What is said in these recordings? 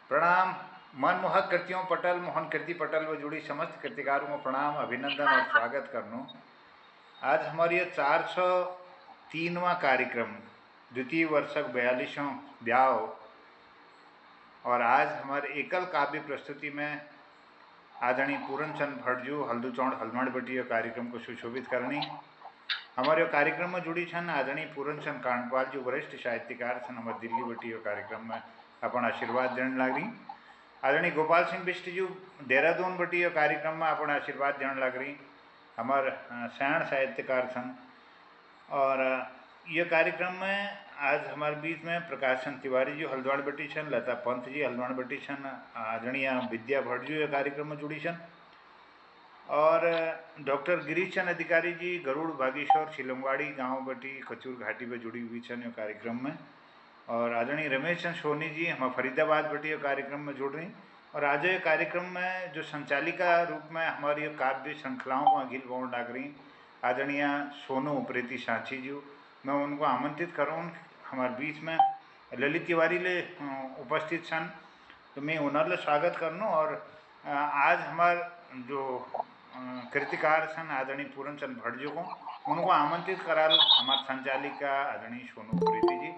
प्रणाम। मनमोहक कृतियों पटल मोहन कीर्ति पटल व जुड़ी समस्त कृतिकारों को प्रणाम, अभिनंदन और स्वागत करनो। आज हमारी ये 403वां कार्यक्रम, द्वितीय वर्षक 42वां ब्याह, और आज हमारे एकल काव्य प्रस्तुति में आदरणीय पूरनचंद भटजू हल्दूचौड़ हलमड़ बटी कार्यक्रम को सुशोभित करनी। हमारे कार्यक्रम में जुड़ी छन आदरणीय पूरनचंद कांडपाल जो वरिष्ठ साहित्यकार छन हमारे दिल्ली बटी कार्यक्रम में अपन आशीर्वाद देने लग रही। आदरणीय गोपाल सिंह बिष्ट जी देहरादून बटी कार्यक्रम में अपन आशीर्वाद देने लग रही। हमार सयाण साहित्यकार छन और ये कार्यक्रम में आज हमारे बीच में प्रकाशन तिवारी जी हल्द्वानी बटी छन, लता पंत जी हल्द्वानी बटी छन, आदरणीय विद्या भट्ट जी कार्यक्रम में जुड़ी छन और डॉक्टर गिरीश चंद अधिकारी जी गरुड़ बागेश्वर शिलंगवाड़ी गांव बटी खचूर घाटी में जुड़ी हुई छन ये कार्यक्रम में। और आदरणीय रमेश चंद सोनी जी हम फरीदाबाद बटी कार्यक्रम में जुड़ रही। और आज ये कार्यक्रम में जो संचालिका रूप में हमारी काव्य श्रृंखलाओं को अखिल गौड़ लाग रही आदरणीय सोनू उप्रेती सांची जी, मैं उनको आमंत्रित करूँ हमारे बीच में। ललित तिवारी ले उपस्थित सन, तो मैं उन्हें स्वागत करनू। और आज हमार जो कृतिकार सन आदरणीय पूरनचंद भटजू को उनको आमंत्रित कराल हमारे संचालिका आदरणीय सोनू उप्रेती जी,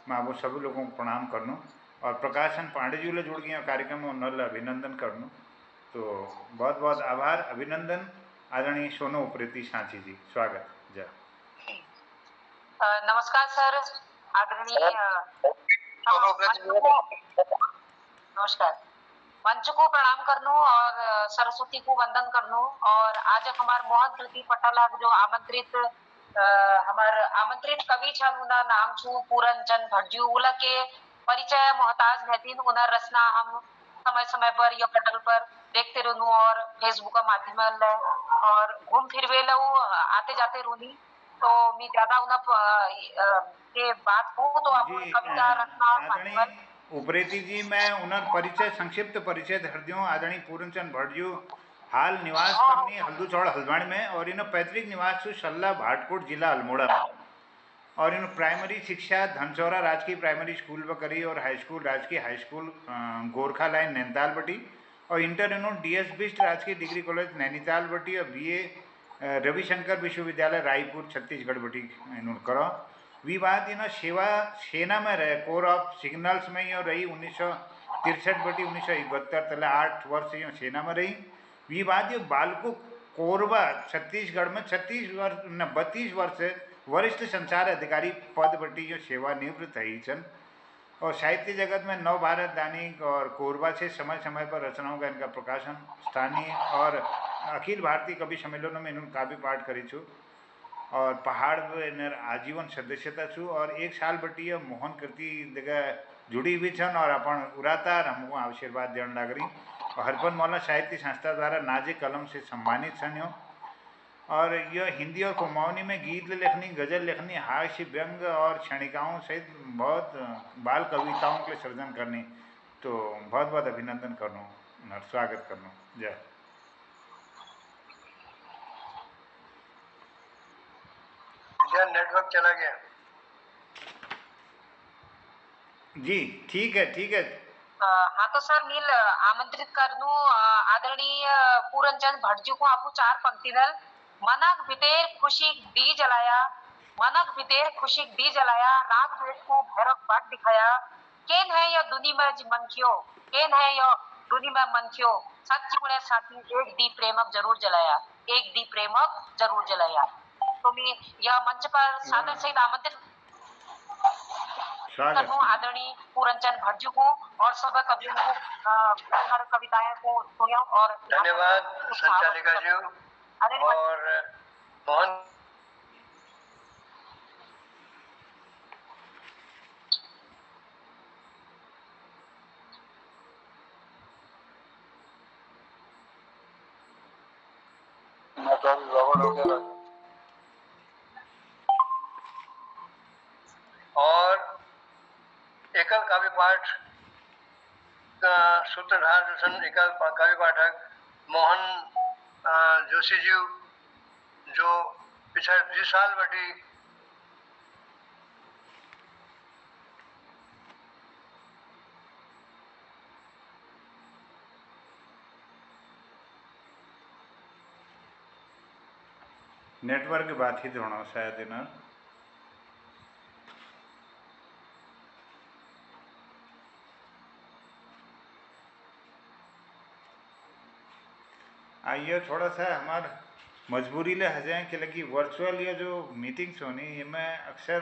मैं आप सभी लोगों को प्रणाम करनू। और प्रकाशन पांडे जी ले जुड़ गए कार्यक्रम में उन्हें अभिनंदन करनू। तो बहुत बहुत आभार, अभिनंदन आदरणीय सोनू उप्रेती सांची जी, स्वागत। जय। नमस्कार सर, आदरणीय नमस्कार, मंच को प्रणाम करनू और सरस्वती को वंदन करनू। और आज हमार मोहन कीर्ति पटल जो आमंत्रित हमार आमंत्रित कवि छन उनका नाम छु पूरनचंद भटजू, उला के परिचय मोहताज रहतीन। उनर रचना हम समय समय पर यह पटल पर देखते रहनू और फेसबुक का माध्यम और घूम फिर वे आते जाते रहनी। तो मैं ज्यादा उन के बात हो तो अपन कविता रचना आदरणीय उप्रेती जी, मैं उनर परिचय संक्षिप्त परिचय धर दूँ। आदरणीय पूरनचंद भटजू हाल निवास करनी हल्दूचौड़ हल्द्वानी में और इन पैतृक निवास छु सल्ला भाटकोट जिला अल्मोड़ा में। और इन प्राइमरी शिक्षा धनचौरा राजकीय प्राइमरी स्कूल में करी और हाई स्कूल राजकीय high school Gorkha line Nainital बटी। और इंटर इन DS बिष्ट राजकीय डिग्री कॉलेज नैनीताल बटी और BA रविशंकर विश्वविद्यालय रायपुर छत्तीसगढ़ बटी इन्होंने करो। विवाद इन सेवा सेना में रहे, कोर ऑफ सिग्नल्स में ही रही 1963 बटी 1971 तले 8 वर्ष यो सेना में रही। विवाद बालको कोरबा छत्तीसगढ़ में 32 वर्ष वरिष्ठ संचार अधिकारी पद बटी जो सेवानिवृत्त है छन। और साहित्य जगत में नव भारत दैनिक और कोरबा से समय समय पर रचनाओं का इनका प्रकाशन, स्थानीय और अखिल भारतीय कवि सम्मेलनों में इन्होंने काव्य पाठ करी छू। और पहाड़ में आजीवन सदस्यता छू और 1 साल बटी मोहन कीर्ति जगह जुड़ी हुई छन और अपन उड़ातार हमको आशीर्वाद देने लग रही। और हरपन मौला साहित्य संस्था द्वारा नाजे कलम से सम्मानित छन। और यह हिंदी और कुमाऊनी में गीत लेखनी, गजल लेखनी, हास्य व्यंग और क्षणिकाओं सहित बहुत बाल कविताओं के सृजन करनी। तो बहुत बहुत अभिनंदन करनू और स्वागत करनू। जय। नेटवर्क चला गया जी, ठीक है ठीक है। हाँ तो सर नील आमंत्रित करनू आदरणीय पूरनचंद भटजू को आपको 4 पंक्ति दल मनक भितेर खुशी दी जलाया, मनक भितेर खुशी दी जलाया, राग द्वेष को भैरव पाठ दिखाया। केन है यह दुनी में मनखियो, केन है यह दुनी में मनखियो, सच्ची गुणे साथी एक दी प्रेमक जरूर जलाया, एक दी प्रेमक जरूर जलाया। तो मैं यह मंच पर सादर सहित आमंत्रित आदरणीय पूरनचंद भटजू को और सब कवियों को कविताएं को सुनियो। और धन्यवाद संचालिका जी। और मोहन और एकल काव्य पाठ का सूत्रधार जो सन एकल काव्य पाठक मोहन जोशी जी जो पिछले 20 साल बटी नेटवर्क बाधित होना शायद इन आइए थोड़ा सा हमार मजबूरी ले हजाए कि लगी वर्चुअल ये जो मीटिंग्स होनी ये में अक्सर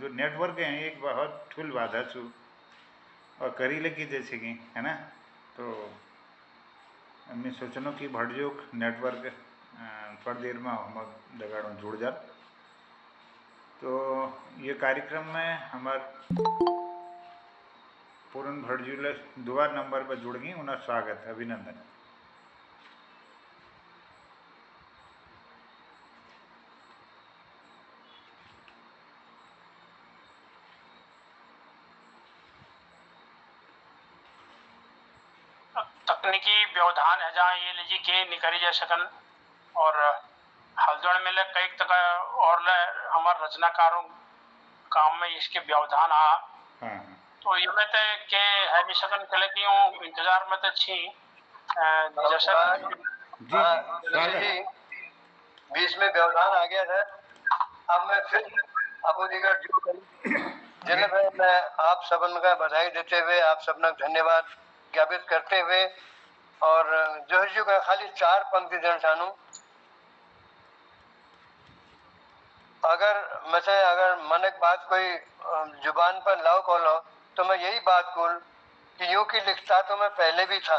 जो नेटवर्क है एक बहुत ठुल बाधा छू और करी लगी जैसे कि है ना, तो हमने सोचनो कि भटजोक नेटवर्क थोड़ी देर में हम दगाड़ों जुड़ जा। तो ये कार्यक्रम में हमार पूर्ण भटजूल दुआ नंबर पर जुड़ गई उन्हें स्वागत अभिनंदन। तकनीकी व्यवधान है जहाँ ये लीजिए के निकरी जा सकन और हलदड़ में ले कई तक और ले हमारे रचनाकारों काम में इसके व्यवधान आ हाँ तो ये में ते के है भी सकन के लगी हूँ इंतजार में तो छी जैसा जी स्वागत। बीच में व्यवधान आ गया था। अब मैं फिर अबू दिगर जो जिन्हें मैं आप सबन का बधाई देते हुए आप सबने धन्यवाद ज्ञापित करते हुए और जो का खाली 4 पंक्ति देना चाहूँ। अगर मन एक बात कोई जुबान पर लाओ खोलो तो मैं यही बात बोल कि यूं कि लिखता तो मैं पहले भी था,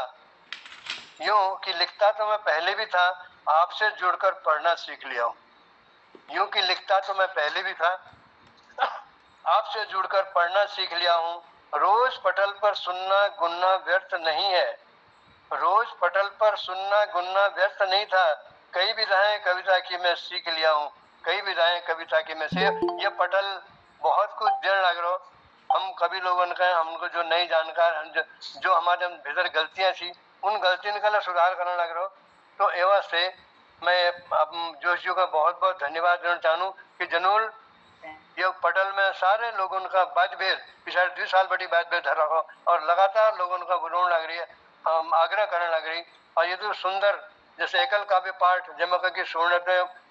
यूं कि लिखता तो मैं पहले भी था, आपसे जुड़कर पढ़ना सीख लिया हूँ। यूं कि लिखता तो मैं पहले भी था, आपसे जुड़कर पढ़ना सीख लिया हूँ। रोज पटल पर सुनना गुनना व्यर्थ नहीं है, रोज पटल पर सुनना गुनना व्यर्थ नहीं था। कई विधाएं कविता की मैं सीख लिया हूँ, कई विधाएं कविता की मैं सीख। ये पटल बहुत कुछ देर लग रहा। हम कभी लोगों का हमको जो नई जानकार जो हमारे भीतर गलतियां थी उन गलतियों का सुधार करने लग रहा। तो एवं से मैं जोश जी का बहुत बहुत धन्यवाद देना चाहूँ कि जनूल ये पटल में सारे लोगों का बात भेद पिछले 2 साल बड़ी बात भेद धर रखो और लगातार लोगों का बुलाने लग रही है, आग्रह करने लग रही। और ये तो सुंदर जैसे एकल काव्य पाठ जमक की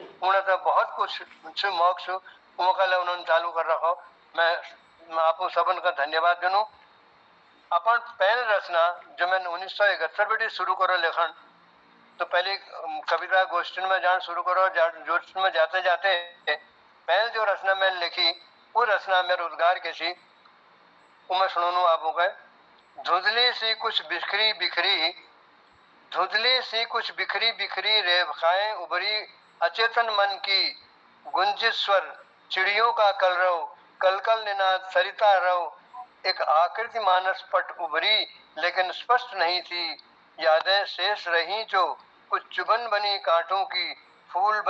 पूर्णतः बहुत कुछ मौक उन्होंने चालू कर रखो। मैं आपको सबन का धन्यवाद दूं। अपन पहले रचना जो मैंने 1971 बटी शुरू करो लेखन, तो पहले कविता गोष्ठी में जान शुरू करो, गोष्ठी में जाते जाते पहले जो रचना मैंने लिखी वो रचना में रोजगार के सी वो मैं सुनू आपको कह। धुंधली सी कुछ बिखरी बिखरी, धुंधली सी कुछ बिखरी बिखरी रेखाएं उभरी, अचेतन मन की गुंजित स्वर चिड़ियों का कलरव, कलकल निनाद सरिता रव। एक आकृति मानस पट उभरी लेकिन स्पष्ट नहीं थी, यादें शेष रही जो कुछ चुभन बनी कांटों की, फूल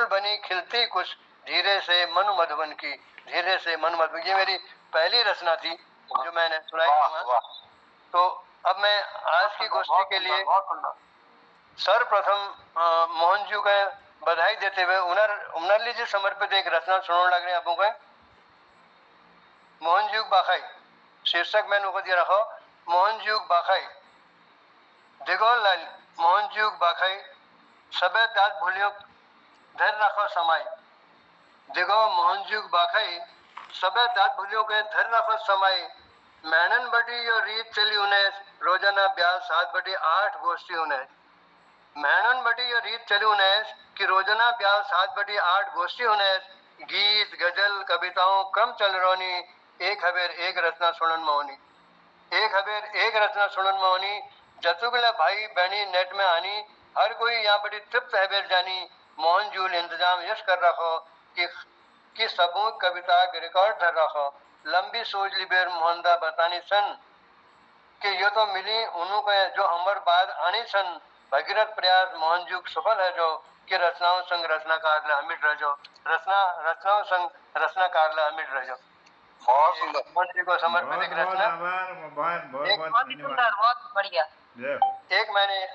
बनी खिलती कुछ धीरे से मन मधुबन की, धीरे से मन मधुबन। ये मेरी पहली रचना थी जो मैंने सुनाई थी। तो अब मैं आज की गोष्ठी के लिए सर्वप्रथम मोहन जी को बधाई देते हुए उनरली जी समर्पित एक रचना सुनाने लग रहे हैं आपको का। मोहन जी बाखाई शीर्षक मैंने को दिया रखो, मोहन जी बाखाई। देखो लाल मोहन जी बाखाई सबे दाद भूलियो धर रखो समाई। देखो मोहन जी बाखाई सबे दाद भूलियो के धर रखो समाई। मैनन बटी यो रीत चली उन्हें रोजाना 7 बटी 8 गोष्ठी उन्हें। मैनन बटी यो रीत चली उन्हें कि रोजाना 7 बटी 8 गोष्ठी उन्हें। गीत गजल कविताओं क्रम चल रोनी, एक हबेर एक रचना सुनन मौनी, एक हबेर एक रचना सुनन मौनी। जतुगला भाई बहनी नेट में आनी, हर कोई यहाँ बड़ी तृप्त हबेर जानी। मोहन जूल इंतजाम यश कर रखो कि सबूत कविता के रिकॉर्ड धर रखो। लंबी सोच लिबेर मोहनदा बतानी सन कि यो तो मिली उन्हों के जो हमर बाद आनी सन। भगीरथ प्रयास मोहन जुग सफल है जो कि रचनाओं संग रचनाकार ले अमिट रहो, रचनाओं संग रचनाकार ले अमिट रहो। बहुत सुंदर मोहन जी को समर्पित एक रचना। बहुत सुंदर, बहुत बढ़िया। एक मैंने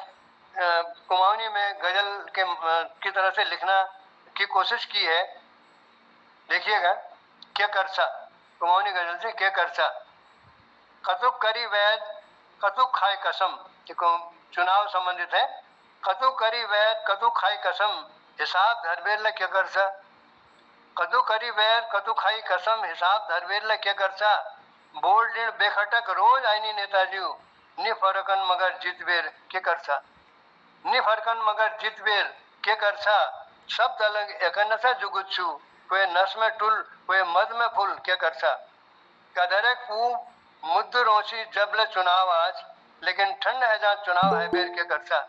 कुमाऊनी में गजल की तरह से लिखना की कोशिश की है। देखिएगा क्या करसा कुमाऊनी गजल से क्या करसा। कतुक करी वैद कतुक खाए कसम, देखो चुनाव संबंधित है। कतुक करी वैद कतुक खाए कसम, हिसाब धरबेरला क्या करसा, कदू करी वैर कदू खाई कसम, हिसाब धरबेरला क्या करसा, बोल ऋण बेखटक रोज आईनी नेताजी, नि फरकन मगर जितबेर के करसा, नि फरकन मगर जितबेर के करसा, शब्द अलग एकनसा जुगुत्सु, कोई नस में टुल कोई मद में फुल के करसा, कदरे पू मुद्द रोची जबले चुनाव आज, लेकिन ठंड है जहाँ चुनाव है बेर के करसा,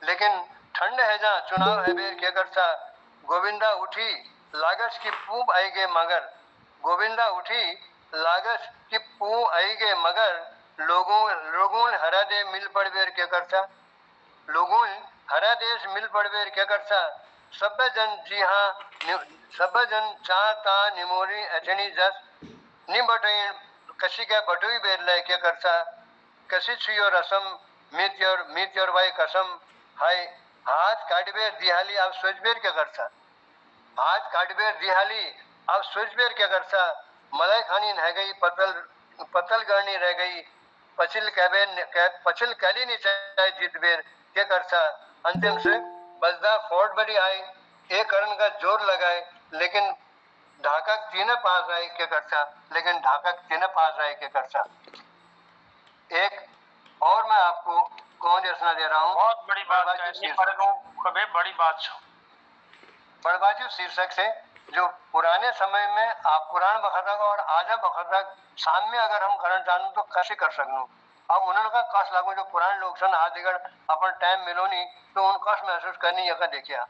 लेकिन ठंड है जहाँ चुनाव है बेर के करसा, गोविंदा उठी लागस की पूब आएगे मगर, गोविंदा उठी लागस की पूब आएगे मगर, लोगों हरा दे मिल पड़ बेर के करसा, लोगों हरा देश मिल पड़ बेर के करसा, सब जन जी हाँ सब जन चाहता निमोरी अचनी जस, नि बटई कशी क्या बटुई बेर ले के करसा, कशी छुयो रसम मीत योर भाई कसम, हाय हाथ काटबेर दिहाली आप सोचबेर क्या करसा, हाथ काटबेर दिहाली अब सोचबेर क्या करसा, मलाई खानी रह गई पतल गढ़नी रह गई, पचिल कैली नहीं चाहे जीतबेर क्या करसा, अंतिम से बजदा फोर्ट बड़ी आई, एक करण का जोर लगाए, लेकिन ढाका तीन पास आए क्या करसा, लेकिन ढाका तीन पास आए क्या करसा। एक और मैं आपको कौन जैसा दे रहा हूँ, बहुत बड़ी बात कभी बड़ी बात छो बड़बाजू शीर्षक से, जो पुराने समय में आप पुराण बखतक और आजा बखतक साम्य अगर हम करना चाहूँ तो कैसे कर सकूँ, अब उन्होंने का कस लागू, जो पुराने लोग सन आदिगढ़ अपन टाइम मिलो नहीं तो उन कस महसूस करनी यह देखिया,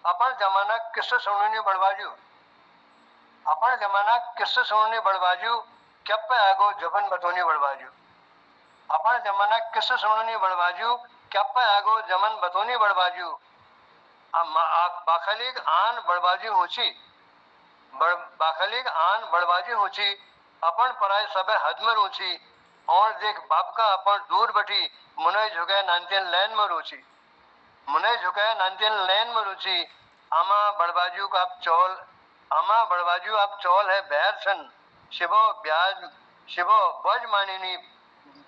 अपन जमाना किससे सुनने बड़बाजू, अपन जमाना किससे सुनने बड़बाजू, क्या पे आगो जबन बतोनी बड़बाजू, अपन जमाना किससे सुनने बड़बाजू, क्या पे आगो जमन बतोनी बड़बाजू, बाखलिक आन बड़बाजी होची, बाखलिक आन बड़बाजी होची, अपन पराय सबे हद में रुचि, और देख बाप का अपन दूर बटी, मुने झुके नानतेन लैन में रुचि, मुने झुके नानतेन लैन में रुचि, आमा बड़बाजू का आप चौल, आमा बड़बाजू आप चौल है बैर सन, शिवो ब्याज शिवो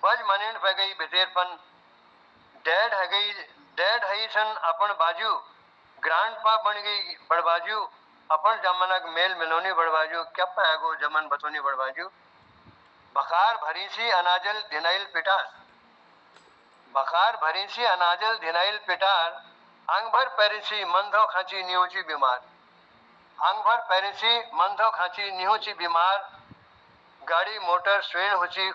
बज मानिन पे गई बेतेरपन, डैड है सन अपन बाजू, ग्रांड पा बन गई बड़बाजू, अपन जमाना मेल मिलोनी बड़बाजू, क्या पाएगो जमन बतोनी बड़बाजू, बखार भरी सी अनाजल धिनाइल पिटार, बखार भरी सी अनाजल धिनाइल पिटार, अंग भर पैरिसी मंधो खांची निहोची बीमार, अंग भर पैरिसी मंधो खांची निहोची बीमार, गाड़ी मोटर स्वेण हुची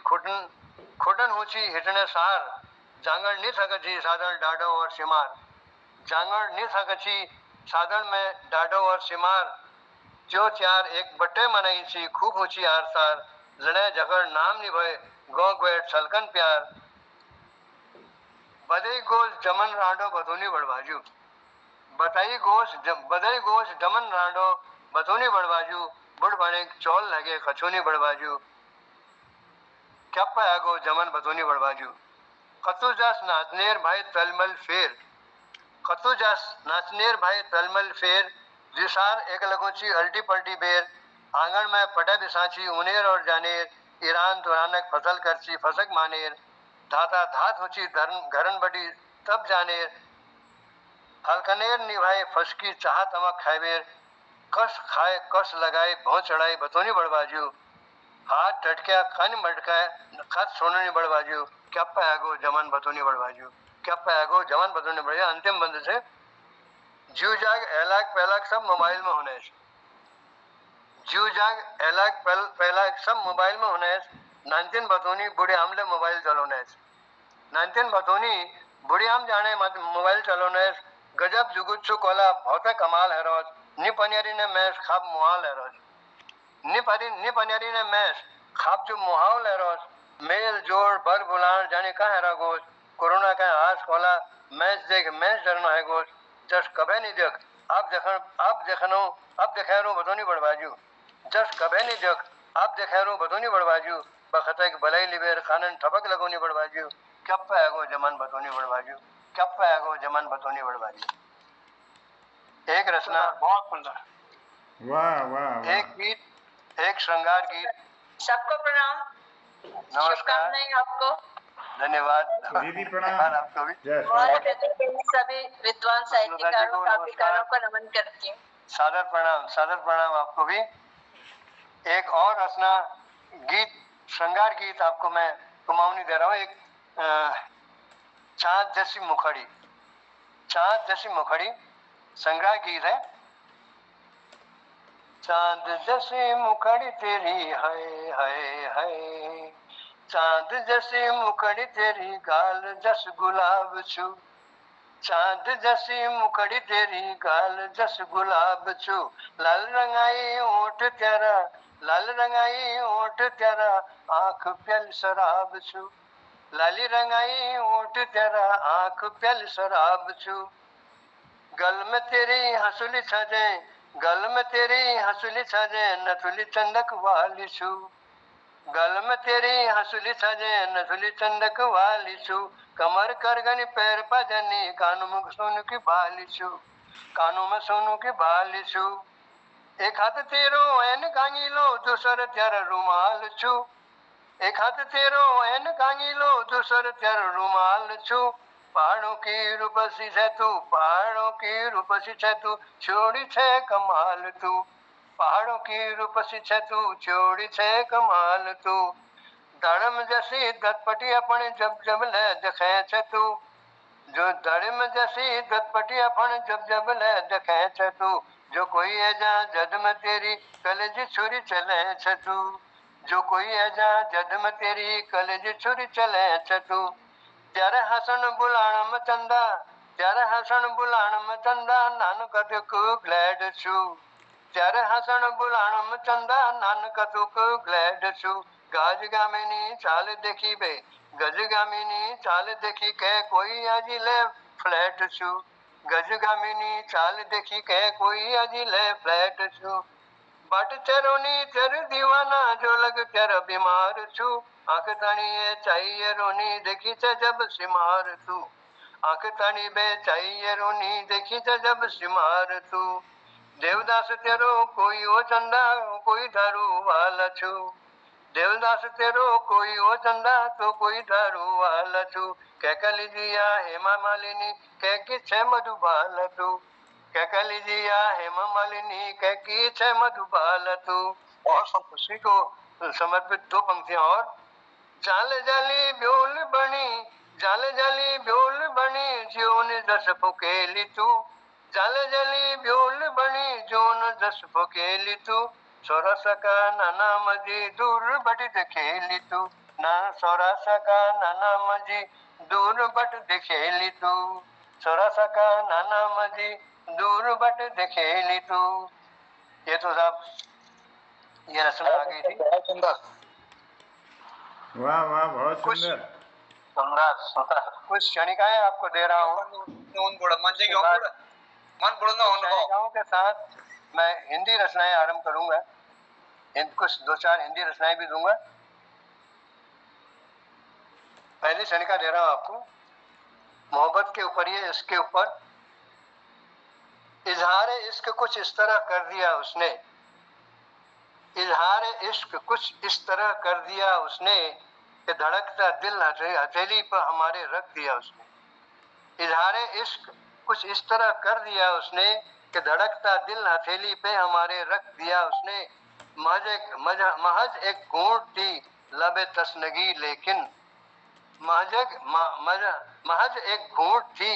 खुटन हुची हिटने सार, जांगड़ नहीं सकची साधन डाडो और सिमार, जांगड़ नहीं सकची साधन में डाडो और सिमार, जो चार एक बट्टे मनाई सी खूब ऊंची आरसार, लड़े झगड़ नाम निभाए गौ ग्वेट सलकन प्यार, बदई गोश जमन राडो बतूनी बड़बाजू, बदई गोश जमन राडो बतूनी बड़बाजू, बुढ़ बने चौल लगे खचूनी बड़बाजू, क्या पागो जमन बतूनी बड़बाजू, कतु जास नाचनेर भाई तलमल फेर, कतु जास नाचनेर भाई तलमल फेर, जिसार एक लगोची अल्टी पल्टी बेर, आंगन में पटा बिसाची उनेर और जानेर, ईरान तुरानक फसल करची फसक मानेर, धाता धात होची घरन बटी तब जानेर, हलकनेर निभाए फसकी चाह तमक खाएबेर, कस खाए कस लगाए भौं चढ़ाई बतोनी बड़बाजू, हाथ टटका खन मटका खत सोननी बड़बाजू, क्या पागो जमन बतोनी बड़बाजू, क्या पागो जमन बतोनी बड़बाजू। अंतिम बंद से, जीव जाग एलाक पहलाक सब मोबाइल में होने, जीव जाग एलाक पहलाक सब मोबाइल में होने, नानतीन बतोनी बुढ़े हमले मोबाइल चलोने, नानतीन बतोनी बुढ़े हम जाने मोबाइल चलोने, गजब जुगुत्सु कोला बहुत कमाल है रोज, नि पनियरी ने मैस खाब मुहाल है रोज, नि पनियरी ने मैस खाब जो मुहाल है रोज, मेल जोड़ बर बुलान जाने कहाँ है गोश, कोरोना का आस खोला मैच देख मैच डरना है गोश, जस कभे नहीं देख अब देखो बतोनी बड़बाजू, जस कभे नहीं देख अब देखो बतोनी बड़बाजू, बखतक भलाई लिबेर खानन ठपक लगोनी बड़बाजू, क्या पाएगो जमन बतोनी बड़बाजू, क्या पाएगो जमन बतोनी बड़बाजू। एक रचना बहुत सुंदर, वाह वाह, एक गीत, एक श्रृंगार गीत। सबको प्रणाम, नमस्कार, शुभकामनाएं आपको। धन्यवाद। दीदी प्रणाम। धन्यवाद आपको भी। जय और स्वामी। सभी विद्वान साहित्यकारों काव्यकारों को नमन करती हूँ। सादर प्रणाम आपको भी। एक और रचना गीत, श्रृंगार गीत आपको मैं कुमाऊनी दे रहा हूँ। एक चाँद जैसी मुखड़ी, चाँद जैसी मुखड़ी संग्रह गीत है। चाँद जैसी मुखड़ी तेरी है, है चाँद जैसी मुखड़ी तेरी, गाल जस गुलाब छू, चाँद जैसी मुखड़ी तेरी, गाल जस गुलाब छू, लाल रंगाई ओठ तेरा, लाल रंगाई ओठ तेरा, आँख प्याली शराब छू, लाली रंगाई ओठ तेरा, आँख प्याली शराब छू, गल में तेरी हंसुली छजे, गल में तेरी हंसुली छजे, नथुली चंदक वाली छू, गल में तेरी हंसुली छजे, नथुली चंदक वाली छू, कमर करगनी पैर पजनी, कानू में सोनू की बाली छू, कानू में सोनू की बाली छू, एक हाथ तेरो एन कांगीलो, दूसर तेरा रुमाल छू, एक हाथ तेरो एन कांगीलो, दूसर तेरा रुमाल छू, पहाड़ों की रूपसी है तू, पहाड़ों की रूपसी है तू, छोड़ी छे कमाल तू, पहाड़ों की रूपसी है तू, छोड़ी छे कमाल तू, धड़म जैसी दतपटी अपने जब जब ले देखे छे तू, जो धड़म जैसी दतपटी अपने जब जब ले देखे छे तू, जो कोई है जा जद में तेरी कलेजी छुरी चले छे तू, जो कोई है जा जद में तेरी कलेजी छुरी चले छे तू, त्यारे हसन बुलाण में चंदा, त्यारे हसन बुलाण में चंदा, नान कतुक ग्लैड छू, त्यारे हसन बुलाण में चंदा, नान कतुक ग्लैड छू, गाज गामिनी चाल देखी बे, गज गामिनी चाल देखी के कोई अजिले फ्लैट छू, गज गामिनी चाल देखी के कोई अजिले फ्लैट छू, बाट चरोनी चर दीवाना, जो लग चर बीमार छू, आंख तानी चाहिए रोनी, देखी च जब सिमार तू, आंख तानी बे चाहिए रोनी, देखी च जब सिमार तू, देवदास तेरो कोई ओ चंदा, कोई दारू वाला छू, देवदास तेरो कोई ओ चंदा, तो कोई दारू वाला छू, कह कली दिया हेमा मालिनी, कह कि छे मधुबाला तू, कह कली दिया हेमा मालिनी, कह कि छे मधुबाला तू, और उसी को समर्पित दो पंक्तियां और। जाल जाली ब्योल बनी, जाल जाली ब्योल बनी, ज्योन दस फुकेली तू, जाल जाली ब्योल बनी, ज्योन दस फुकेली तू, सोरा सका नाना मजी दूर बट देखेली तू, ना सोरा सका नाना मजी दूर बट देखेली तू, सोरा सका नाना मजी दूर बट देखेली तू। ये तो साहब ये रचना आ गई थी। वाह वाह, बहुत कुछ सुंदर। कुछ क्षणिकाएं आपको दे रहा हूँ। क्षणिकाओं के साथ मैं हिंदी रचनाएं आरंभ करूंगा, कुछ दो चार हिंदी रचनाएं भी दूंगा। पहली क्षणिका दे रहा हूं आपको, मोहब्बत के ऊपर, ये इसके ऊपर, इजहार इश्क कुछ इस तरह कर दिया उसने, इजहार इश्क कुछ इस तरह कर दिया उसने, कि धड़कता दिल हथेली पर हमारे रख दिया उसने, इजहार इश्क कुछ इस तरह कर दिया उसने, कि धड़कता दिल हथेली पे हमारे रख दिया उसने, महज एक घूंट थी लबे तस्नगी लेकिन, महज एक घूंट थी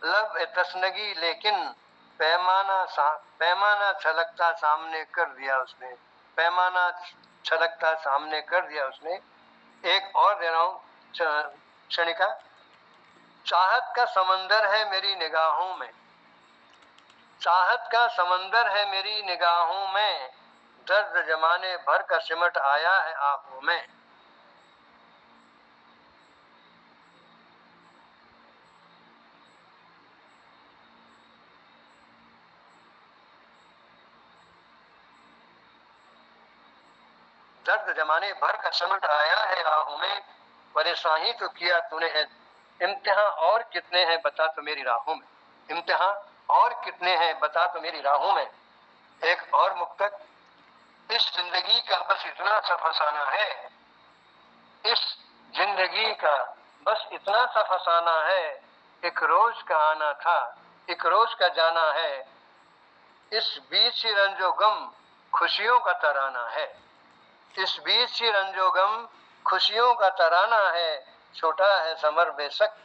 लब तस्नगी लेकिन, पैमाना छलकता सामने कर दिया उसने, पैमाना छलकता सामने कर दिया उसने। एक और दे रहा हूं क्षणिका, चाहत का समंदर है मेरी निगाहों में, चाहत का समंदर है मेरी निगाहों में, दर्द जमाने भर का सिमट आया है आंखों में, दर्द जमाने भर का सिमट आया है आंखों में, परेशान ही तो किया तूने है, इम्तिहान और कितने हैं बता तो मेरी राहों में, इम्तिहान और कितने हैं बता तो मेरी राहों में। एक और मुक्तक, इस जिंदगी का बस इतना सा फसाना है, इस जिंदगी का बस इतना सा फसाना है, एक रोज का आना था, एक रोज का जाना है, इस बीच ही रंजो गम खुशियों का तराना है, इस बीच ही रंजो गम खुशियों का तराना है, छोटा है समर बेशक,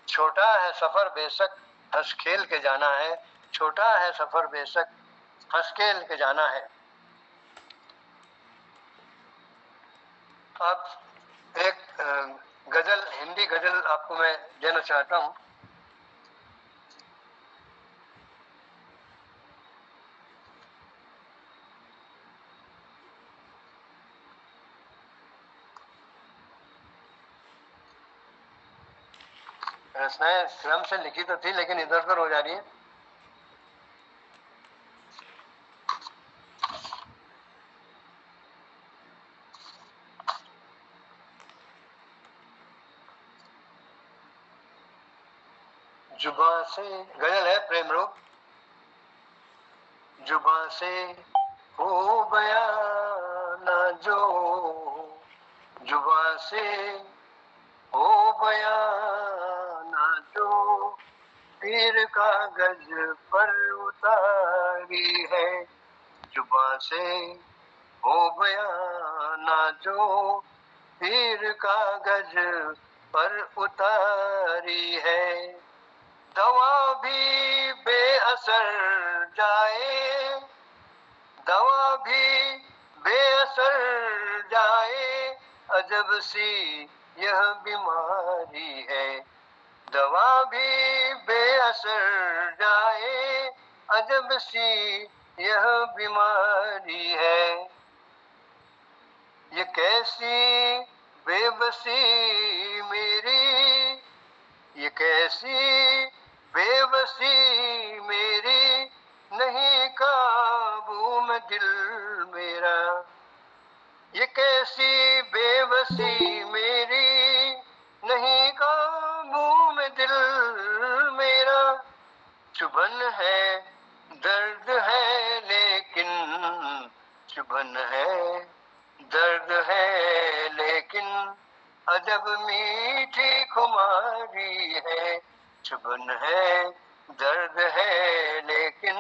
छोटा है सफर बेशक, हंस खेल के जाना है, छोटा है सफर बेशक, हंस खेल के जाना है। अब एक गजल, हिंदी गजल आपको मैं देना चाहता हूँ। रचनाएं क्रम से लिखी तो थी लेकिन इधर उधर हो जा रही है। जुबां से गजल है प्रेम रूप। जुबां से हो बयां ना जो, जुबां से हो बयां ना जो, तीर कागज पर उतारी है, जुबां से हो बयां ना जो, तीर कागज पर उतारी है, दवा भी बेअसर जाए, दवा भी बेअसर जाए, अजब सी यह बीमारी है, दवा भी बेअसर जाए, अजब सी यह बीमारी है, ये कैसी बेबसी मेरी, ये कैसी बेबसी मेरी, नहीं काबू में दिल मेरा, ये कैसी बेबसी मेरी, नहीं काबू में दिल मेरा, चुभन है दर्द है लेकिन, चुभन है दर्द है लेकिन, अजब मीठी खुमारी है, चुभन है दर्द है लेकिन,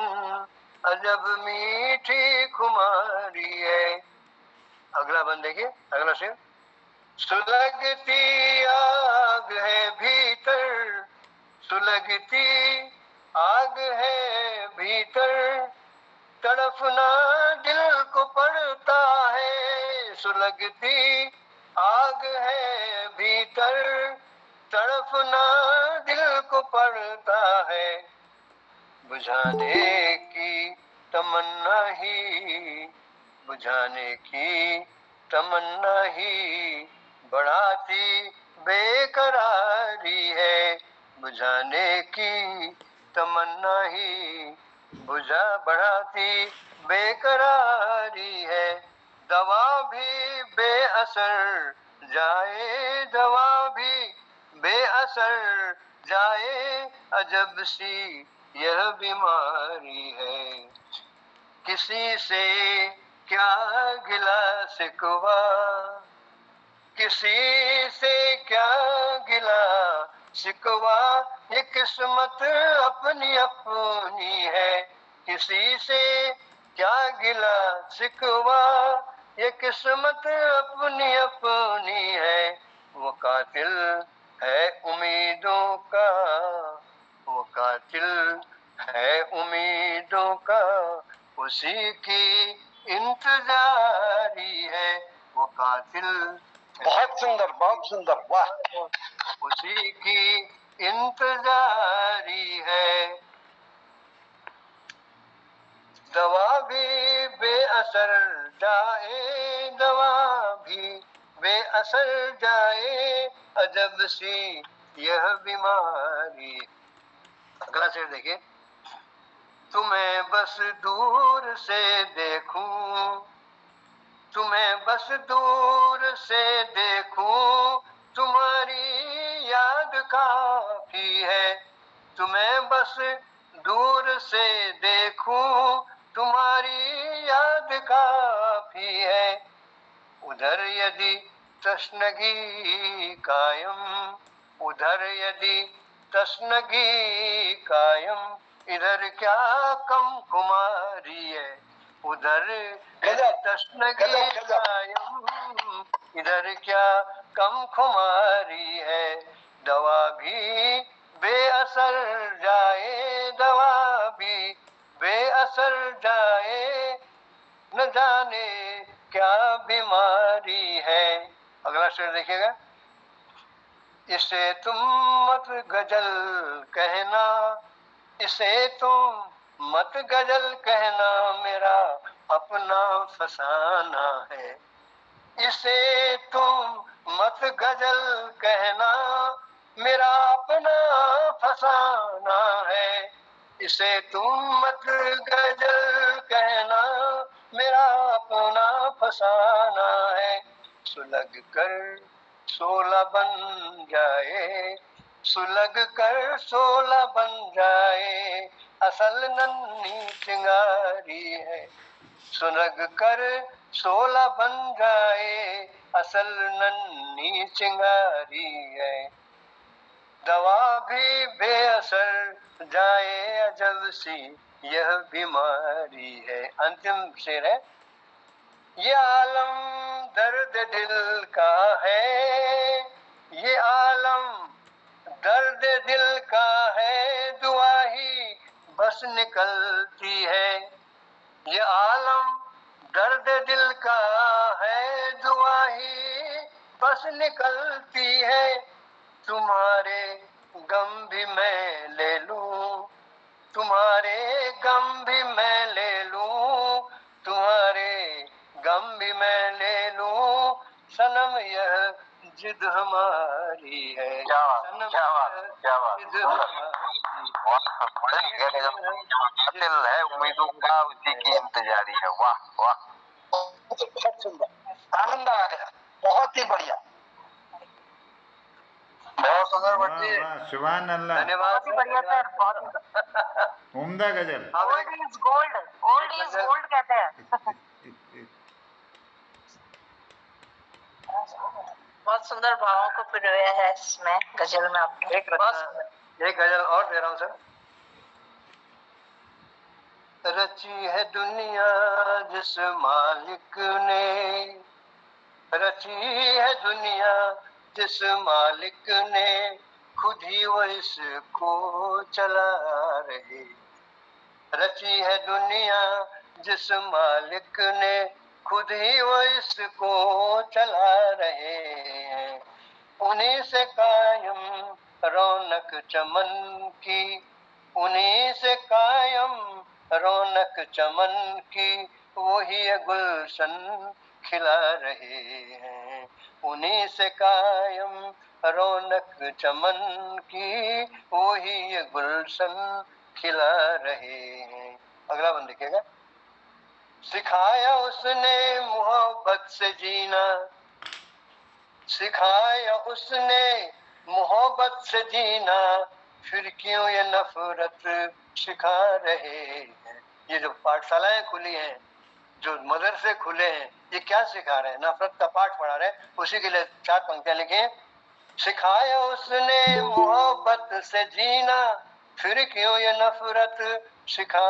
अजब मीठी खुमारी है। अगला बंद देखिए, अगला शेर। सुलगती आग है भीतर, सुलगती आग है भीतर, तड़फना दिल को पड़ता है, सुलगती आग है भीतर, तड़फना दिल को पड़ता है, बुझाने की तमन्ना ही, बुझाने की तमन्ना ही, बढ़ाती बेकरारी है, बुझाने की तमन्ना ही, बुझा बढ़ाती बेकरारी है, दवा भी बेअसर जाए, दवा भी बेअसर जाए, अजब सी यह बीमारी है, किसी से क्या गिला शिकवा, किसी से क्या गिला शिकवा, ये किस्मत अपनी अपनी है, किसी से क्या गिला शिकवा, ये किस्मत अपनी अपनी है, वो कातिल है उम्मीदों का, वो कातिल है उम्मीदों का, उसी की इंतजारी है, वो कातिल। बहुत सुंदर, बहुत सुंदर, वाह। उसी की इंतजारी है, दवा भी बेअसर जाए, दवा भी बेअसर जाए, अजब सी यह बीमारी। अगला शेर देखिए। तुम्हें बस दूर से देखूं, तुम्हें बस दूर से देखूं, तुम्हारी याद काफी है, तुम्हें बस दूर से देखूं, तुम्हारी याद काफी है, उधर यदि तश्नगी कायम, उधर यदि तस्नगी कायम, इधर क्या कम कुमारी है। उधर यदि तस्नगी कायम, इधर क्या कम खुमारी है। दवा भी बेअसर जाए, दवा भी बेअसर जाए, न जाने क्या बीमारी है। अगला शेर देखिएगा। इसे तुम मत गजल कहना, इसे तुम मत गजल कहना, मेरा अपना फसाना है। इसे तुम मत गजल कहना, मेरा अपना फसाना है। इसे तुम मत गजल कहना, मेरा अपना फसाना है। सुलग कर सोला बन जाए, सुलग कर सोला बन जाए, असल नन्ही चिंगारी है। सुलग कर सोला बन जाए, असल नन्ही चिंगारी है। दवा भी बेअसर जाए, अजब सी यह बीमारी है। अंतिम शेर है। ये आलम दर्द दिल का है, ये आलम दर्द दिल का है, दुआ ही बस निकलती है। ये आलम दर्द दिल का है, दुआ ही बस निकलती है। तुम्हारे गम भी मैं ले लूं, तुम्हारे गम भी मैं ले लूं, तुम्हारे गम भी मैं ले लूं, सनम यह जिद हमारी है। सनम यह जिद हमारी है, उम्मीदों का उसी की इंतजारी है। वाह वाह, बहुत सुंदर, आनंद आ गया, बहुत ही बढ़िया, बहुत सुंदर वाह बच्चे। वाह, सुभान अल्लाह, धन्यवाद। बहुत ही बढ़िया सर, बहुत उम्दा गजल। Old is gold, old is gold कहते हैं। बहुत सुंदर भावों को पिरोया है इसमें, गजल में आपने। एक गजल और दे रहा हूँ सर। रची है दुनिया जिस मालिक ने, रची है दुनिया जिस मालिक ने, खुद ही वो इसको चला रहे। रची है दुनिया जिस मालिक ने, खुद ही वो इसको चला रहे हैं। उन्हीं से कायम रौनक चमन की, उन्हीं से कायम रौनक चमन की, वही गुलशन खिला रहे हैं। उन्हीं से कायम रौनक चमन की, वही गुलशन खिला रहे हैं। अगला बंद देखिएगा। सिखाया उसने मोहब्बत से जीना, सिखाया उसने मोहब्बत से जीना, फिर क्यों ये नफरत सिखा रहे हैं। ये जो पाठशालाएं खुली हैं, जो मदरसे खुले हैं, ये क्या सिखा रहे हैं? नफरत का पाठ पढ़ा रहे हैं। उसी के लिए 4 पंक्तियां लिखी। सिखाया उसने मोहब्बत से जीना, फिर क्यों ये नफरत सिखा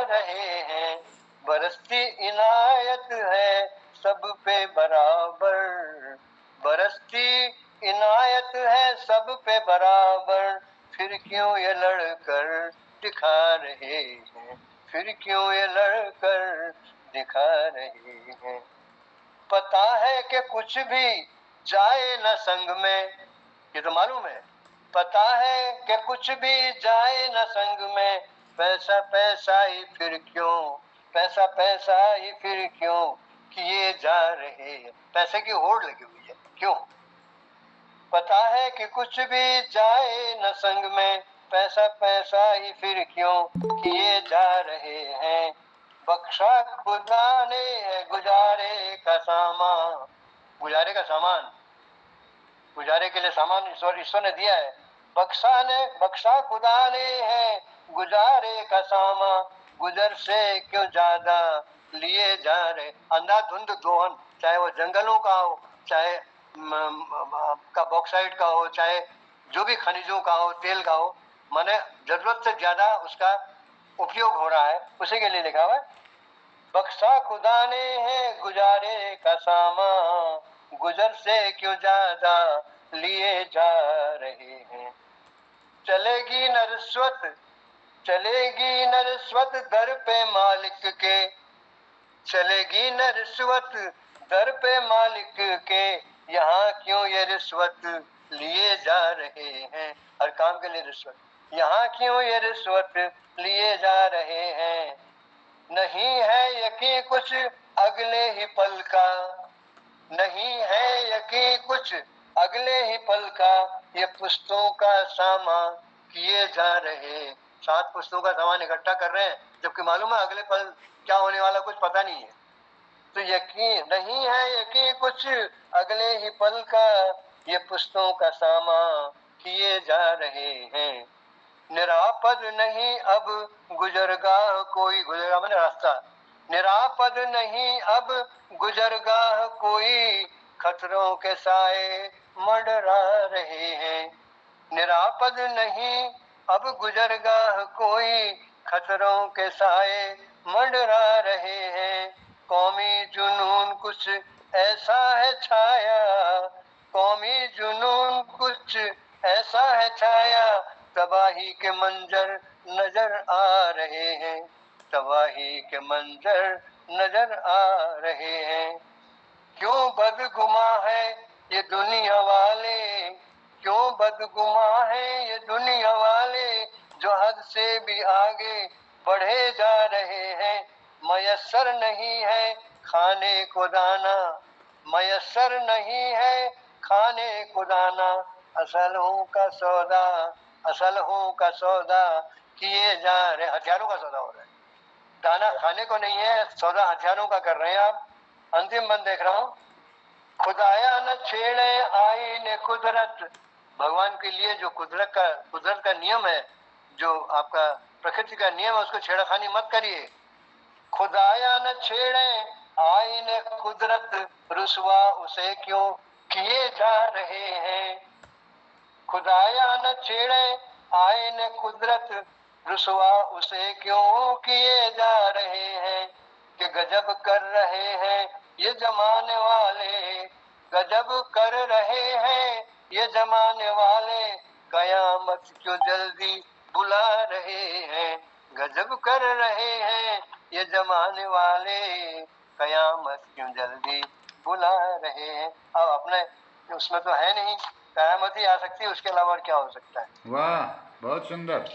रहे हैं। बरसती इनायत है सब पे बराबर, बरसती इनायत है सब पे बराबर, फिर क्यों ये लड़कर दिखा रहे हैं, फिर क्यों ये लड़कर दिखा रहे हैं। पता है कि कुछ भी जाए न संग में, ये तो मालूम है। पता है कि कुछ भी जाए न संग में, पैसा पैसा ही फिर क्यों, पैसा पैसा ही फिर क्यों किए जा रहे हैं। पैसे की होड़ लगी हुई है, क्यों? पता है कि कुछ भी जाए न संग में, पैसा पैसा ही फिर क्यों किए जा रहे हैं। बख्शा खुदा ने है गुजारे का सामान, गुजारे का सामान, गुजारे के लिए सामान ईश्वर ने दिया है। बख्शा खुदा ने है गुजारे का सामान, गुजर से क्यों ज्यादा लिए जा रहे। अंधाधुंध दोहन, चाहे वो जंगलों का हो, चाहे का बॉक्साइट का हो, चाहे जो भी खनिजों का हो, तेल का हो, माने जरूरत से ज्यादा उसका उपयोग हो रहा है, उसी के लिए लिखा हुआ है। बख्शा खुदा ने है गुजारे का सामान, गुजर से क्यों ज्यादा लिए जा रहे हैं। चलेगी न रिश्वत, चलेगी न रिश्वत दर पे मालिक के, चलेगी न रिश्वत दर पे मालिक के, यहाँ क्यों ये रिश्वत लिए जा रहे हैं। हर काम के लिए रिश्वत, यहाँ क्यों ये रिश्वत लिए जा रहे हैं। नहीं है यकीन कुछ अगले ही पल का, नहीं है यकीन कुछ अगले ही पल का, ये पुश्तों का सामान किए जा रहे। 7 पुश्तों का सामान इकट्ठा कर रहे हैं, जबकि मालूम है अगले पल क्या होने वाला कुछ पता नहीं है। तो यकीन नहीं है, यकीन कुछ अगले ही पल का, ये पुश्तों का सामान किए जा रहे हैं। निरापद नहीं अब गुजरगाह कोई, गुजरगाह माने रास्ता, निरापद नहीं अब गुजरगाह कोई, खतरों के साए मंडरा रहे हैं। निरापद नहीं अब गुजरगाह कोई, खतरों के साए मंडरा रहे हैं। कौमी जुनून कुछ ऐसा है छाया, कौमी जुनून कुछ ऐसा है छाया, तबाही के मंजर नजर आ रहे हैं, तबाही के मंजर नजर आ रहे हैं। क्यों बदगुमा है ये दुनिया वाले, क्यों बदगुमा है ये दुनिया वाले, जो हद से भी आगे बढ़े जा रहे हैं। मयस्सर नहीं है खाने को दाना, मयस्सर नहीं है खाने को दाना, असलों का सौदा, असलहों का सौदा किए जा रहे। हथियारों का सौदा हो रहा है, दाना खाने को नहीं है, सौदा हथियारों का कर रहे हैं आप। अंतिम बंद देख रहा हूँ। खुदाया न छेड़े आईने कुदरत, भगवान के लिए जो कुदरत का नियम है, जो आपका प्रकृति का नियम है, उसको छेड़खानी मत करिए। खुदाया न छेड़े आईने कुदरत, रुसवा उसे क्यों किए जा रहे हैं। खुदाया न छेड़े आईने कुदरत, रुसवा उसे क्यों किए जा रहे हैं। कि गजब कर रहे हैं ये जमाने वाले, गजब कर रहे हैं ये जमाने वाले, कयामत क्यों जल्दी बुला रहे हैं। गजब कर रहे हैं ये जमाने वाले, कयामत क्यों जल्दी बुला रहे हैं। अब अपने उसमें तो है नहीं, कयामत ही आ सकती है, उसके अलावा और क्या हो सकता है। वाह, बहुत सुंदर।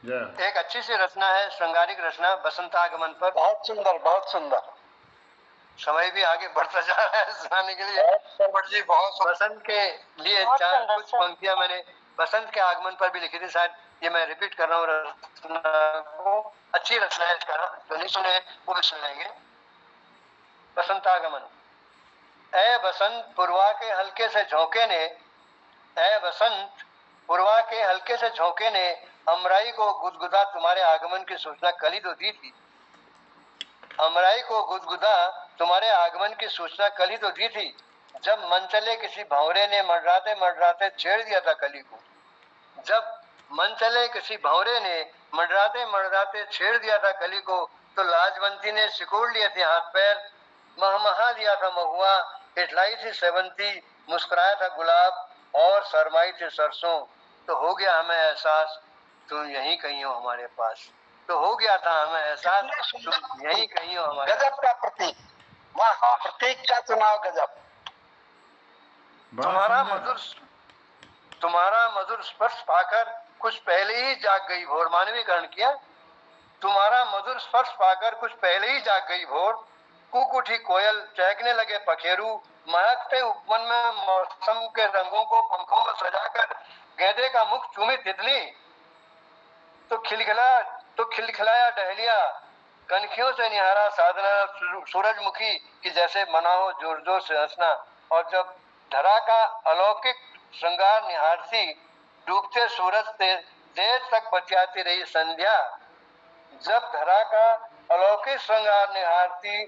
जय। एक अच्छी सी रचना है, श्रृंगारिक रचना, बसंतागमन पर। बहुत सुंदर, बहुत सुंदर। समय भी आगे बढ़ता जा रहा है सुनाने के लिए। जी बहुत बसंत के लिए बहुत चार सुंदर, कुछ पंक्तियां मैंने बसंत के आगमन पर भी लिखी थी, शायद ये मैं रिपीट कर रहा हूँ रचना को। अच्छी रचना है इसका, जो नहीं सुने वो भी सुनेंगे। बसंतागमन। ऐ बसंत पुरवा के हल्के से झोंके ने, ऐ बसंत पुरवा के हल्के से झोंके ने, अमराई को गुदगुदा तुम्हारे आगमन की सूचना कल ही तो दी थी। अमराई को गुदगुदा तुम्हारे आगमन की सूचना कल ही तो दी थी। जब मन चले किसी भंवरे ने मंडराते मंडराते छेड़ दिया था कली को, जब मन चले किसी भंवरे ने मंडराते मंडराते छेड़ दिया था कली को, तो लाजवंती ने सिकोड़ लिए थे हाथ पैर, महमहा दिया था महुआ, इठलाई थी सेवंती, मुस्कुराया था गुलाब और शर्माई थी सरसों। तो हो गया हमें एहसास तुम यहीं कहीं हो हमारे पास, तो हो गया था हमें एहसास तुम यहीं कहीं हो हमारे। गजब का प्रतीक, वाह, प्रतीक का चुनाव गजब। तुम्हारा मधुर स्पर्श पाकर कुछ पहले ही जाग गई भोर, मानवीकरण किया। तुम्हारा मधुर स्पर्श पाकर कुछ पहले ही जाग गई भोर, कूक उठी कोयल, चहकने लगे पखेरू, महकते उपवन में मौसम के रंगों को पंखों में सजाकर गेंदे का मुख चूमी तितली, तो खिलखिलाया डहलिया, कनखियों से निहारा साधना सूरजमुखी की जैसे मनाओ जोर जोर से हंसना। और जब धरा का अलौकिक श्रृंगार निहारती, डूबते सूरज से देर तक बचाती रही संध्या, जब धरा का अलौकिक श्रृंगार निहारती,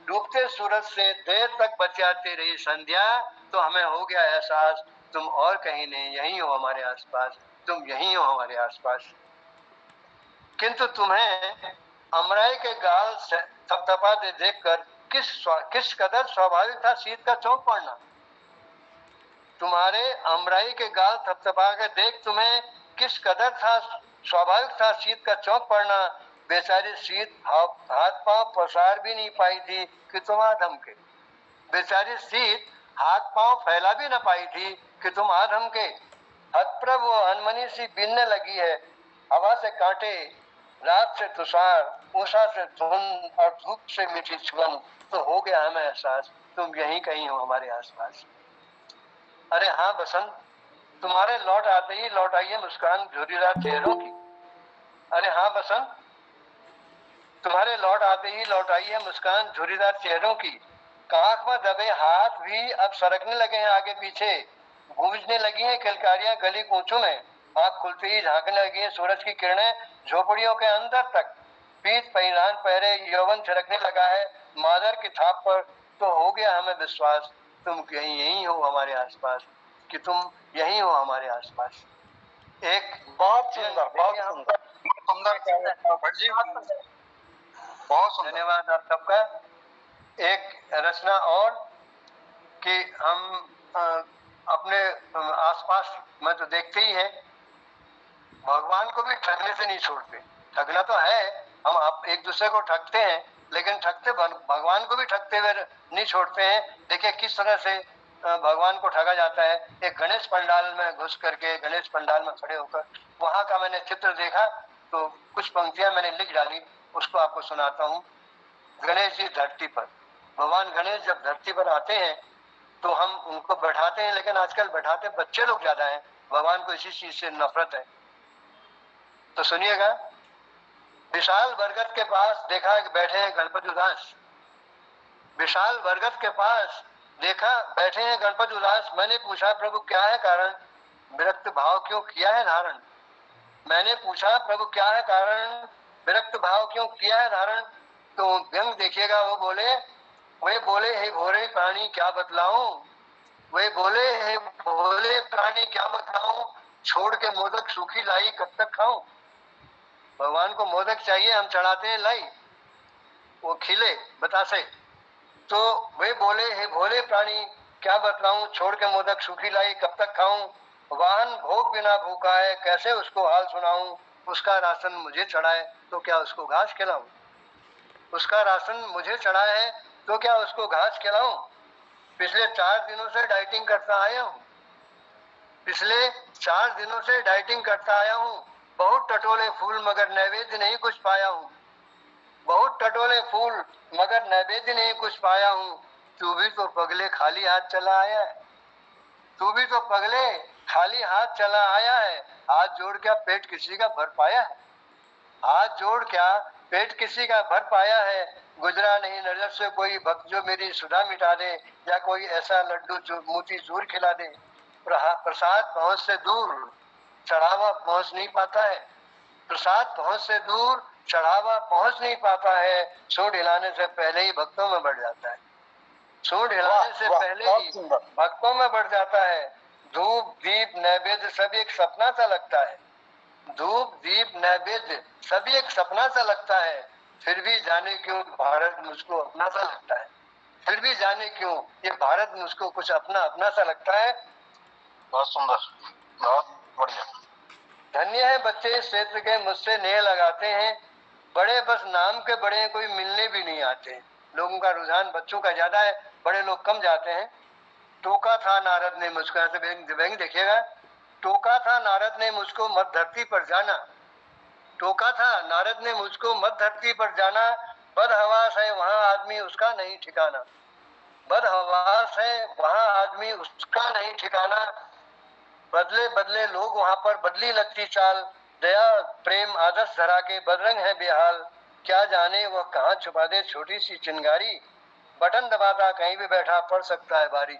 डूबते सूरज से देर तक बचाती रही संध्या, तो हमें हो गया एहसास तुम और कहीं नहीं, यहीं हो हमारे आसपास, तुम यहीं हो हमारे आसपास। किंतु तुम्हें अमराई के गाल से थपथपाते देखकर किस कदर स्वाभाविक था शीत का चौंक पड़ना। तुम्हारे अमराई के गाल थपथपा के देख तुम्हें किस कदर था स्वाभाविक था शीत का चौंक पड़ना। बेचारी शीत हाथ पांव पसार भी नहीं पाई थी कि तुम आ धमके। बेचारी शीत हाथ पांव फैला भी न पाई थी कि तुम आ धमके। हतप्रभ वो अनमनी सी बीनने लगी है, हवा से कांटे, रात से तुषार, उषा से धुंध और धूप से मीठी सुगंध। तो हो गया हमें एहसास तुम यहीं कहीं हो हमारे आसपास। अरे हाँ बसंत, तुम्हारे लौट आते ही लौट आई है मुस्कान झुर्रीदार चेहरों की। अरे हाँ बसंत, तुम्हारे लौट आते ही लौट आई है मुस्कान झुर्रीदार चेहरों की। कांख में दबे हाथ भी अब सरकने लगे हैं आगे पीछे, गूंजने लगी हैं किलकारियां गली कूचों में। आंख खुलते ही झांकने लगी है सूरज की किरणें झोपड़ियों के अंदर तक। पीत परिधान पहरे यौवन छिड़कने लगा है मादर की थाप पर। तो हो गया हमें विश्वास तुम यहीं हो हमारे आसपास, कि तुम यहीं हो हमारे आसपास। एक बहुत सुंदर, बहुत सुंदर, सुंदर भट्ट जी, बहुत सुंदर। धन्यवाद आप सबका। एक रचना और कि हम अपने आसपास में तो देखते ही हैं, भगवान को भी ठगने से नहीं छोड़ते। ठगना तो है, हम आप एक दूसरे को ठगते हैं, लेकिन ठगते भगवान को भी ठगते हुए नहीं छोड़ते हैं। देखिए किस तरह से भगवान को ठगा जाता है। एक गणेश पंडाल में घुस करके, गणेश पंडाल में खड़े होकर, वहां का मैंने चित्र देखा तो कुछ पंक्तियां मैंने लिख डाली, उसको आपको सुनाता हूँ। गणेश जी धरती पर, भगवान गणेश जब धरती पर आते हैं तो हम उनको बैठाते हैं, लेकिन आजकल बैठाते बच्चे लोग ज्यादा हैं। भगवान को इसी चीज से नफरत है। तो सुनिएगा। विशाल बरगद के पास देखा बैठे हैं गणपति उदास। विशाल बरगद के पास देखा बैठे हैं गणपति उदास। मैंने पूछा प्रभु क्या है कारण, विरक्त भाव क्यों किया है धारण। मैंने पूछा प्रभु क्या है कारण, विरक्त भाव क्यों किया है धारण। तो व्यंग देखिएगा, वो बोले हे भोरे प्राणी क्या बतलाऊं। वे बोले हे भोले प्राणी क्या बतलाऊं, छोड़ के मोदक सूखी लाई कब तक खाऊं। भगवान को मोदक चाहिए, हम चढ़ाते हैं लाई, वो खिले बतासे। तो वे बोले हे भोले प्राणी क्या बतलाऊं, छोड़ के मोदक सूखी लाई कब तक खाऊं। वाहन भोग बिना भूखा है, कैसे उसको हाल सुनाऊं। उसका राशन मुझे चढ़ाए तो क्या उसको घास खिलाऊं। उसका राशन मुझे चढ़ा है तो क्या उसको घास खिलाऊं। पिछले 4 दिनों से डाइटिंग करता आया हूँ, पिछले 4 दिनों से डाइटिंग करता आया हूँ। बहुत टटोले फूल मगर नैवेद्य नहीं कुछ पाया हूँ। बहुत टटोले फूल मगर नैवेद्य नहीं कुछ पाया हूँ। तू भी तो पगले खाली हाथ चला आया है, तू भी तो पगले खाली हाथ चला आया है। हाथ जोड़ क्या पेट किसी का भर पाया है, हाथ जोड़ क्या पेट किसी का भर पाया है। गुजरा नहीं नजर से कोई भक्त जो मेरी सुधा मिटा दे, या कोई ऐसा लड्डू जो मोती चूर खिला दे। प्रसाद पहुंच से दूर चढ़ावा पहुंच नहीं पाता है, प्रसाद पहुंच से दूर चढ़ावा पहुंच नहीं पाता है। सूंड हिलाने से पहले ही भक्तों में बढ़ जाता है, सूंड हिलाने से पहले ही भक्तों में बढ़ जाता है। धूप दीप नैवेद्य सब एक सपना सा लगता है, धूप दीप नैवेद्य सभी एक सपना सा लगता है। फिर भी जाने क्यों भारत मुझको अपना सा लगता है, फिर भी जाने क्यों ये भारत मुझको कुछ अपना अपना सा लगता है। बहुत सुंदर, बहुत बढ़िया। धन्य है बच्चे इस क्षेत्र के मुझसे नेह लगाते हैं। बड़े बस नाम के बड़े, कोई मिलने भी नहीं आते। लोगों का रुझान बच्चों का ज्यादा है, बड़े लोग कम जाते हैं। टोका था नारद ने मुझको, ऐसे व्यंग देखिएगा। टोका था नारद ने मुझको मत धरती पर जाना, टोका था नारद ने मुझको मत धरती पर जाना। बदहवास है वहां आदमी उसका नहीं ठिकाना, बदहवास है वहां आदमी उसका नहीं ठिकाना। बदले बदले लोग वहां पर बदली लगती चाल, दया प्रेम आदर्श धरा के बदरंग है बेहाल। क्या जाने वह कहाँ छुपा दे छोटी सी चिंगारी। बटन दबाता कहीं भी बैठा पड़ सकता है भारी,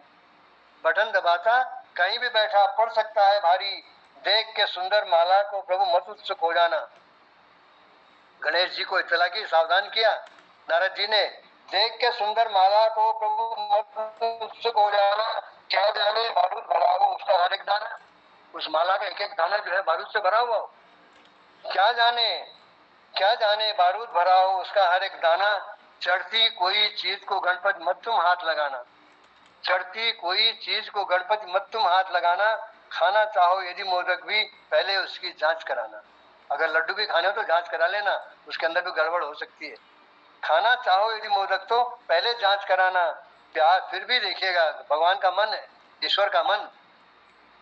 बटन दबाता कहीं भी बैठा पड़ सकता है भारी। देख के सुंदर माला को प्रभु मत उत्सुक हो जाना। गणेश जी को इत्तला की सावधान किया नारद जी ने। देख के सुंदर माला को प्रभु मत उत्सुक हो जाना, क्या जाने बारूद भरा हो उसका उस माला का एक एक दाना जो है बारूद से भरा हुआ हो। क्या जाने बारूद भरा हो उसका हर एक दाना। चढ़ती कोई चीज को गणपति मत तुम हाथ लगाना, चढ़ती कोई चीज को गणपति मत तुम हाथ लगाना। खाना चाहो यदि मोदक भी पहले उसकी जांच कराना। अगर लड्डू भी खाने हो तो जांच करा लेना, उसके अंदर भी गड़बड़ हो सकती है। खाना चाहो यदि मोदक तो पहले जांच कराना। प्यार फिर भी देखिएगा, भगवान का मन है, ईश्वर का मन।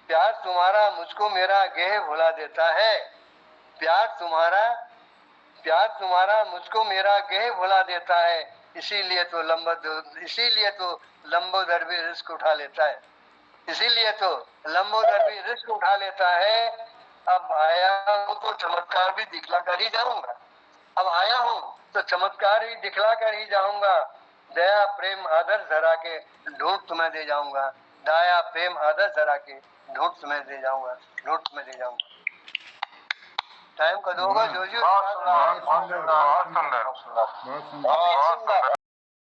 प्यार तुम्हारा मुझको मेरा गेह भुला देता है। प्यार तुम्हारा मुझको मेरा गेह भुला देता है। इसीलिए तो लंबोदर भी रिस्क उठा लेता है। इसीलिए तो लंबोदर भी रिस्क उठा लेता है। अब आया हूं तो चमत्कार भी दिखला कर ही जाऊंगा। अब आया हूं तो चमत्कार ही दिखला कर ही जाऊंगा। दया प्रेम आदर धरा के ढूंढ तुम्हें दे जाऊंगा। दया प्रेम आदर धरा के ढूंढ तुम्हें दे जाऊंगा। टाइम कब होगा जोजी? बहुत सुंदर, बहुत सुंदर, बहुत सुंदर।